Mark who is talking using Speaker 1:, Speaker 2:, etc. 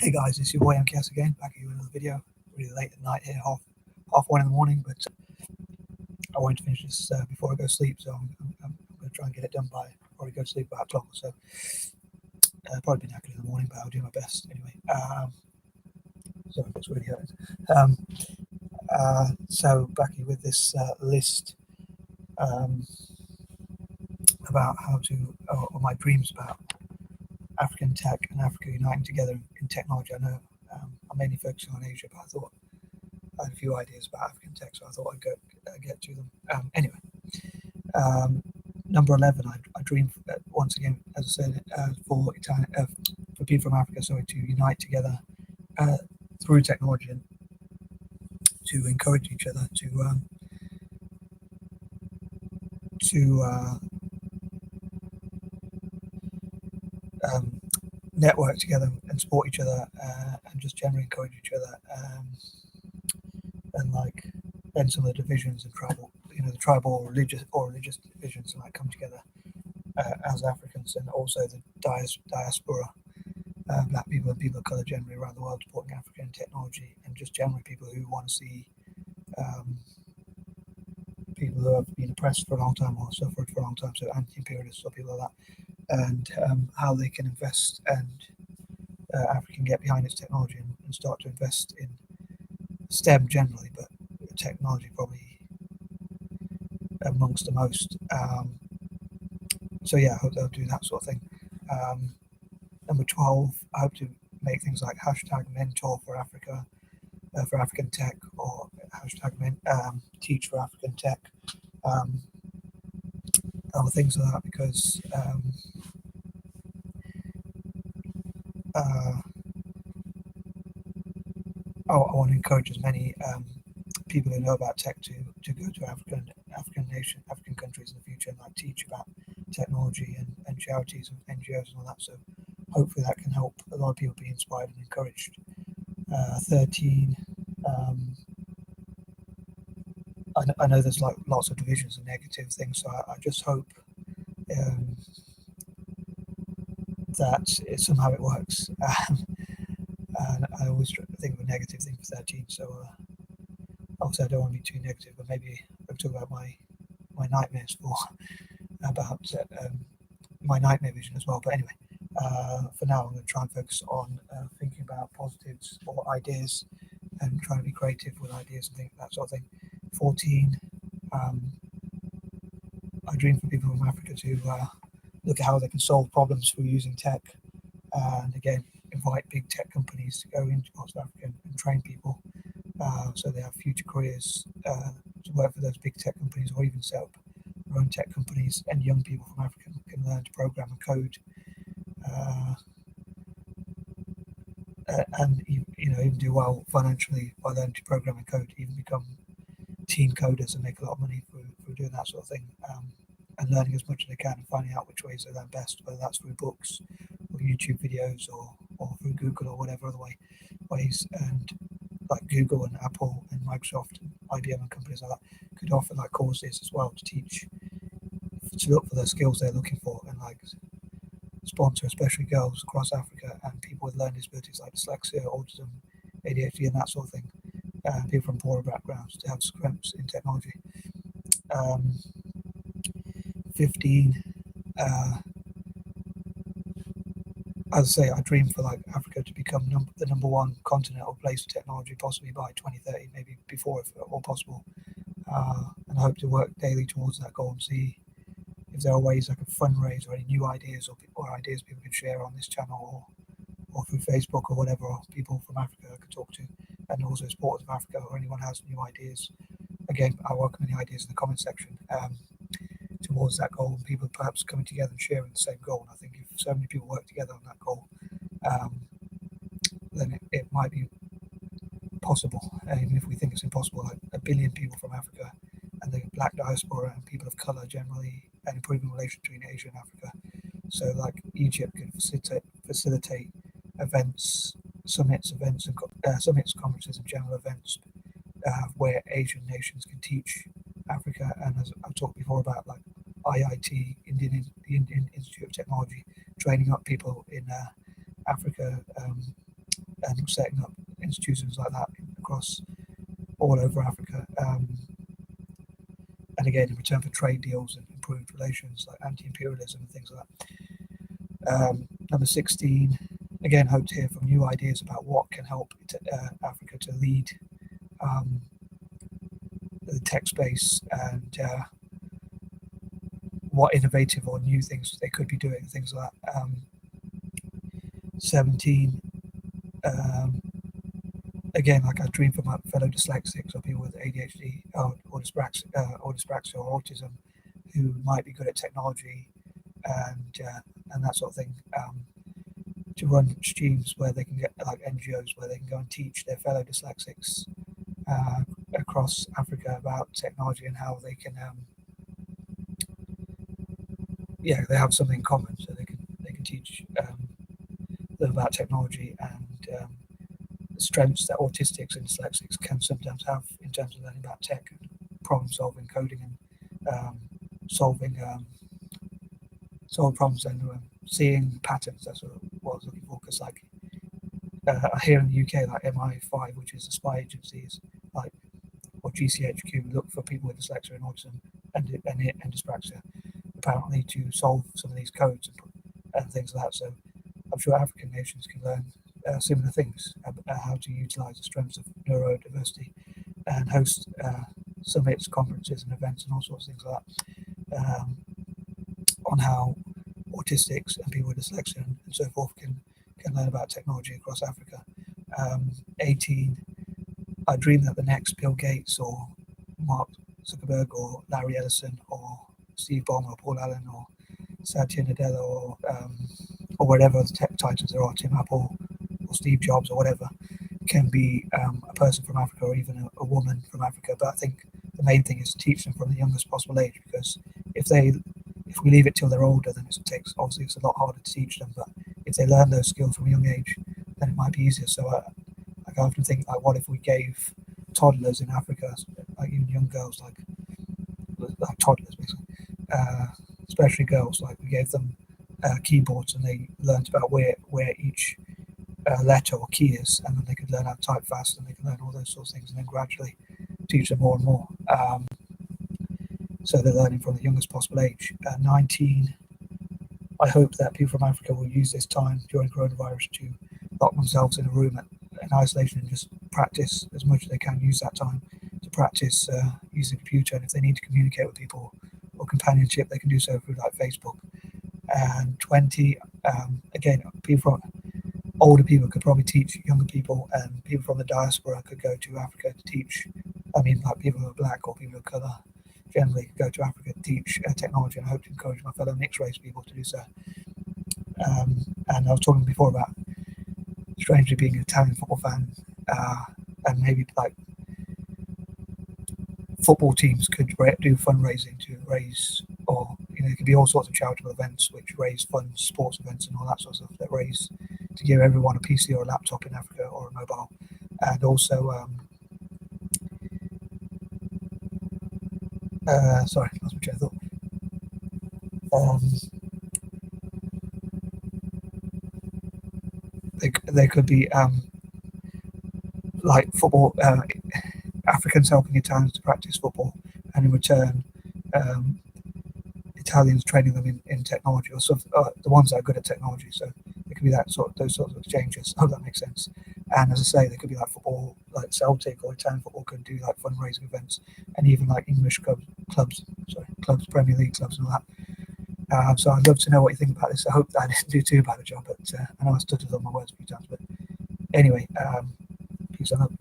Speaker 1: Hey guys, it's your boy MKS again, back here with another video. Really late at night here, half 1 in the morning, but I wanted to finish this before I go to sleep, so I'm going to try and get it done by before I go to sleep about 12 or so. Probably be knackered in the morning, but I'll do my best anyway. Sorry if it's really hurting. So back here with this list about how to, or my dreams about African tech and Africa uniting together in technology. I know I'm mainly focusing on Asia, but I thought I had a few ideas about African tech, so I thought I'd get to them. Anyway, number 11, I dream once again, as I said, for people from Africa, to unite together through technology and to encourage each other to network together and support each other and just generally encourage each other and end some of the divisions and the tribal or religious divisions, and come together as Africans, and also the diaspora, black people and people of color generally around the world supporting African technology, and just generally people who want to see people who have been oppressed for a long time or suffered for a long time, so anti-imperialists or people like that, and how they can invest and Africa can get behind its technology and start to invest in STEM generally, but technology probably amongst the most. So yeah, I hope they'll do that sort of thing. Number 12, I hope to make things like #mentor for Africa, for African tech, or teach for African tech, other things like that, because I want to encourage as many people who know about tech to go to African countries in the future and teach about technology and charities and NGOs and all that. So hopefully that can help a lot of people be inspired and encouraged. 13. I know there's lots of divisions and negative things, so I just hope that somehow it works. And I always think of a negative thing for 13, so obviously I don't want to be too negative, but maybe I'll talk about my nightmares about my nightmare vision as well. But anyway, for now I'm going to try and focus on thinking about positives or ideas and trying to be creative with ideas and that sort of thing. 14, I dream for people from Africa to look at how they can solve problems through using tech, and again invite big tech companies to go into parts of Africa and train people so they have future careers to work for those big tech companies, or even set up their own tech companies, and young people from Africa can learn to program and code, and even do well financially by learning to program and code, even become team coders and make a lot of money for doing that sort of thing, and learning as much as they can and finding out which ways they learn best, whether that's through books or YouTube videos or through Google or whatever other ways. And like Google and Apple and Microsoft and IBM and companies like that could offer courses as well to look for the skills they're looking for, and sponsor especially girls across Africa and people with learning disabilities like dyslexia, autism, ADHD and that sort of thing, people from poorer backgrounds, to have strengths in technology. 15, as I say, I dream for Africa to become the number one continent or place for technology, possibly by 2030, maybe before if at all possible. And I hope to work daily towards that goal and see if there are ways I can fundraise, or any new ideas or ideas people can share on this channel or through Facebook or whatever, or people from Africa I could talk to, and also supporters of Africa, or anyone has new ideas. Again, I welcome any ideas in the comment section towards that goal, and people perhaps coming together and sharing the same goal. And I think if so many people work together on that goal, then it might be possible. Even if we think it's impossible, 1 billion people from Africa and the black diaspora and people of color generally, and improving relations between Asia and Africa. So Egypt could facilitate events, summits, conferences and general events where Asian nations can teach Africa. And as I've talked before about IIT, the Indian Institute of Technology, training up people in Africa and setting up institutions like that across all over Africa. And again, in return for trade deals and improved relations, like anti-imperialism and things like that. Number 16, again, hope to hear from new ideas about what can help Africa to lead the tech space, and what innovative or new things they could be doing, things like that. 17, again, like I dream for my fellow dyslexics or people with ADHD or dyspraxia or autism who might be good at technology and that sort of thing, to run streams where they can get, like NGOs, where they can go and teach their fellow dyslexics across Africa about technology and how they can, they have something in common, so they can teach them about technology and the strengths that autistics and dyslexics can sometimes have in terms of learning about tech, problem solving, coding, and solving problems and seeing patterns. That's what I was looking for, because like here in the UK, like MI5, which is the spy agencies, like, or GCHQ, look for people with dyslexia and autism and dyspraxia, apparently, to solve some of these codes and things like that. So I'm sure African nations can learn similar things about how to utilize the strengths of neurodiversity and host summits, conferences, and events, and all sorts of things like that, on how autistics and people with dyslexia and so forth can learn about technology across Africa. 18, I dream that the next Bill Gates or Mark Zuckerberg or Larry Ellison or Steve Ballmer or Paul Allen or Satya Nadella or whatever the tech titans there are, Tim Apple or Steve Jobs or whatever, can be a person from Africa or even a woman from Africa. But I think the main thing is to teach them from the youngest possible age, because if we leave it till they're older, then it's a lot harder to teach them. But if they learn those skills from a young age, then it might be easier. So I often think, like, what if we gave toddlers in Africa, like even young girls, like toddlers basically, especially girls, like we gave them keyboards and they learned about where each letter or key is, and then they could learn how to type fast, and they could learn all those sorts of things, and then gradually teach them more and more. So they're learning from the youngest possible age. 19, I hope that people from Africa will use this time during coronavirus to lock themselves in a room in isolation and just practice as much as they can. Use that time to practice using a computer, and if they need to communicate with people or companionship, they can do so through like Facebook. And 20, again, older people could probably teach younger people, and people from the diaspora could go to Africa to teach. I mean, like people who are black or people of colour generally go to Africa to teach technology, and I hope to encourage my fellow mixed race people to do so. And I was talking before about, strangely, being an Italian football fan, and maybe like football teams could do fundraising to raise, or it could be all sorts of charitable events which raise funds, sports events and all that sort of stuff that raise to give everyone a PC or a laptop in Africa or a mobile. And also sorry, lost my train of thought. There could be like football, Africans helping Italians to practice football, and in return Italians training them in technology, or the ones that are good at technology. So there could be those sorts of exchanges. I hope that makes sense. And as I say, there could be like football, like Celtic or Italian football could do like fundraising events, and even like English clubs, Premier League clubs and all that. So I'd love to know what you think about this. I hope that I didn't do too bad a job, but I know I stuttered on my words a few times. But anyway, peace out.